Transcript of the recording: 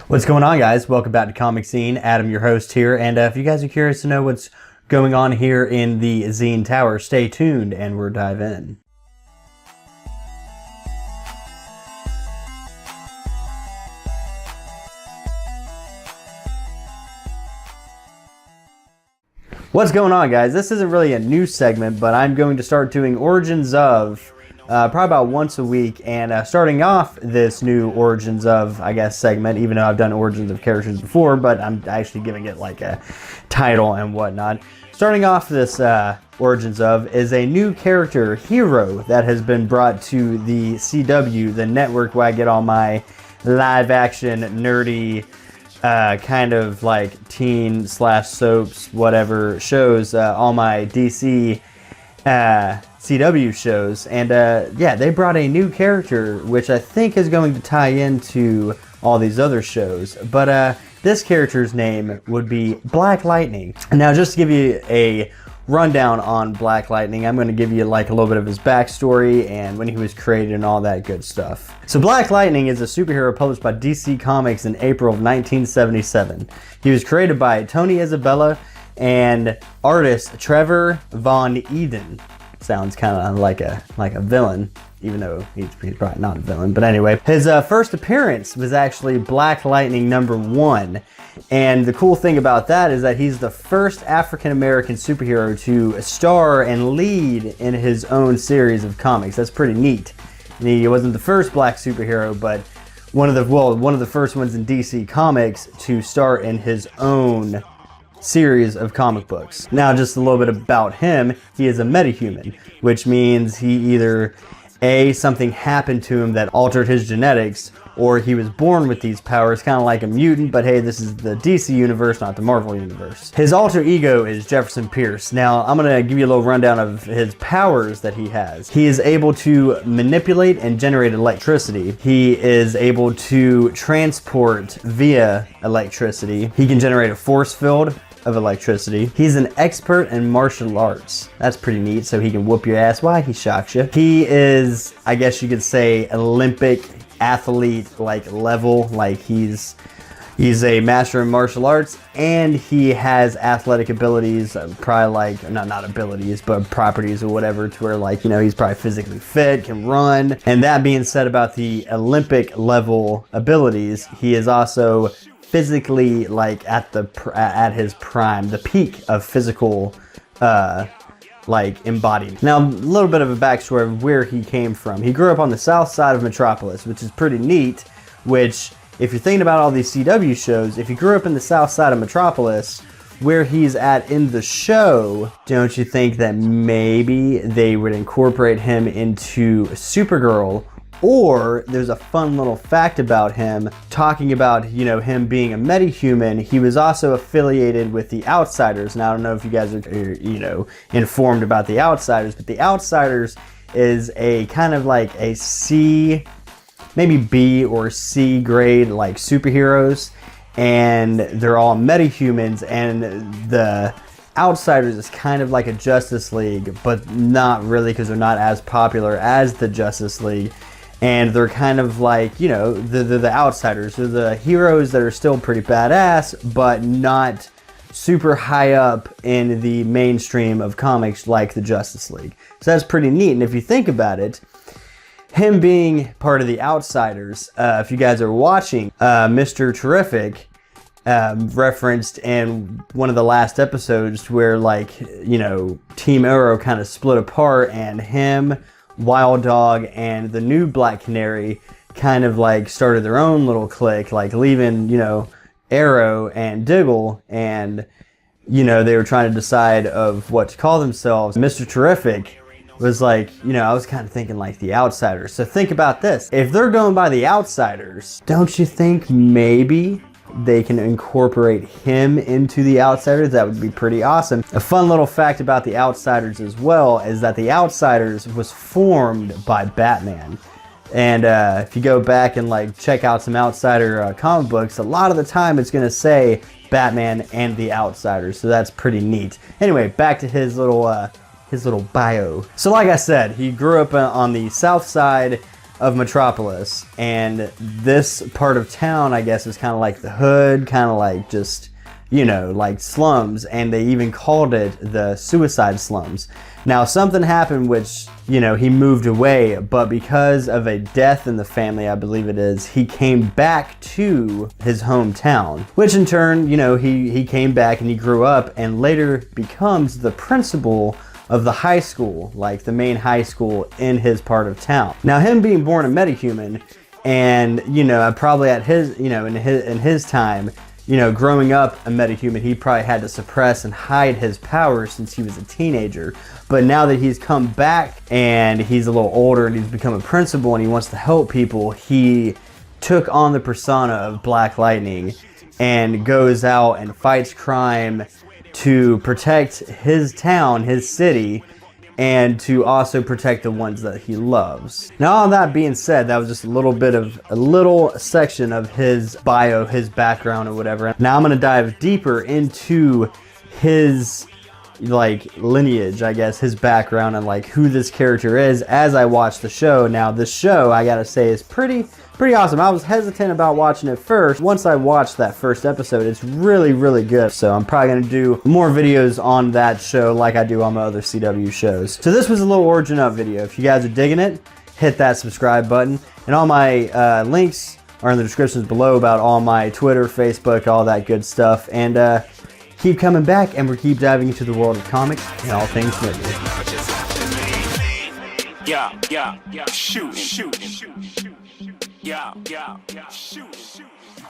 What's going on, guys? Welcome back to Comic Scene. Adam, your host here. And if you guys are curious to know what's going on here in the Zine Tower, stay tuned and we'll dive in. What's going on, guys? This isn't really a new segment, but I'm going to start doing Origins of probably about once a week, and starting off this new Origins of, I guess, segment, even though I've done Origins of characters before, but I'm actually giving it like a title and whatnot. Starting off this Origins of is a new character, Hero, that has been brought to the CW, the network where I get all my live action, nerdy, kind of like teen / soaps, whatever shows, all my DC CW shows. And yeah, they brought a new character, which I think is going to tie into all these other shows. But this character's name would be Black Lightning. Now, just to give you a rundown on Black Lightning, I'm going to give you like a little bit of his backstory and when he was created and all that good stuff. So Black Lightning is a superhero published by DC Comics in April of 1977. He was created by Tony Isabella and artist Trevor Von Eden. Sounds kind of like a villain, even though he's probably not a villain. But anyway, his first appearance was actually Black Lightning #1. And the cool thing about that is that he's the first African-American superhero to star and lead in his own series of comics. That's pretty neat. And he wasn't the first black superhero, but one of the first ones in DC Comics to star in his own series of comic books. Now, just a little bit about him. He is a metahuman, which means he either something happened to him that altered his genetics, or he was born with these powers, kind of like a mutant, but hey, this is the DC universe, not the Marvel universe. His alter ego is Jefferson Pierce. Now, I'm going to give you a little rundown of his powers that he has. He is able to manipulate and generate electricity. He is able to transport via electricity. He can generate a force field of electricity. He's an expert in martial arts. That's pretty neat, so he can whoop your ass while he shocks you. He is, I guess you could say, Olympic athlete like level. Like he's a master in martial arts, and he has athletic abilities, probably like not abilities, but properties or whatever, to where, like, you know, he's probably physically fit, can run. And that being said about the Olympic level abilities, he is also physically like at his prime, the peak of physical like embodiment. Now, a little bit of a backstory of where he came from. He grew up on the south side of Metropolis, which is pretty neat, which, if you're thinking about all these CW shows, if you grew up in the south side of Metropolis, where he's at in the show, don't you think that maybe they would incorporate him into Supergirl? Or there's a fun little fact about him, talking about, you know, him being a metahuman. He was also affiliated with the Outsiders. Now, I don't know if you guys are, you know, informed about the Outsiders, but the Outsiders is a kind of like a C, maybe B or C grade like superheroes, and they're all metahumans, and the Outsiders is kind of like a Justice League, but not really, because they're not as popular as the Justice League. And they're kind of like, you know, the Outsiders. They're the heroes that are still pretty badass, but not super high up in the mainstream of comics like the Justice League. So that's pretty neat. And if you think about it, him being part of the Outsiders, if you guys are watching, Mr. Terrific referenced in one of the last episodes where, like, you know, Team Arrow kind of split apart, and him, Wild Dog, and the new Black Canary kind of like started their own little clique, like leaving, you know, Arrow and Diggle, and, you know, they were trying to decide of what to call themselves. Mr. Terrific was like, you know, I was kind of thinking like the Outsiders. So think about this. If they're going by the Outsiders, don't you think maybe they can incorporate him into the Outsiders? That would be pretty awesome. A fun little fact about the Outsiders as well is that the Outsiders was formed by Batman. And if you go back and like check out some Outsider comic books, a lot of the time it's going to say Batman and the Outsiders. So that's pretty neat. Anyway, back to his little bio. So like I said, he grew up on the south side of Metropolis, and this part of town, I guess, is kind of like the hood, kind of like just, you know, like slums, and they even called it the suicide slums. Now, something happened which, you know, he moved away, but because of a death in the family, I believe it is, he came back to his hometown, which in turn, you know, he came back and he grew up and later becomes the principal of the high school, like the main high school in his part of town. Now, him being born a metahuman, and, you know, probably at his, you know, in his time, you know, growing up a metahuman, he probably had to suppress and hide his powers since he was a teenager. But now that he's come back and he's a little older and he's become a principal and he wants to help people, he took on the persona of Black Lightning and goes out and fights crime to protect his town, his city, and to also protect the ones that he loves. Now, all that being said, that was just a little section of his bio, his background or whatever. Now I'm gonna dive deeper into his like lineage, I guess, his background and like who this character is as I watch the show. Now, this show, I gotta say, is pretty awesome. I was hesitant about watching it first. Once I watched that first episode, it's really good. So I'm probably gonna do more videos on that show like I do on my other CW shows. So this was a little origin of video. If you guys are digging it, hit that subscribe button. And all my links are in the descriptions below about all my Twitter, Facebook, all that good stuff. And keep coming back, and we'll keep diving into the world of comics and all things movie. Shoot. Yeah, shoot.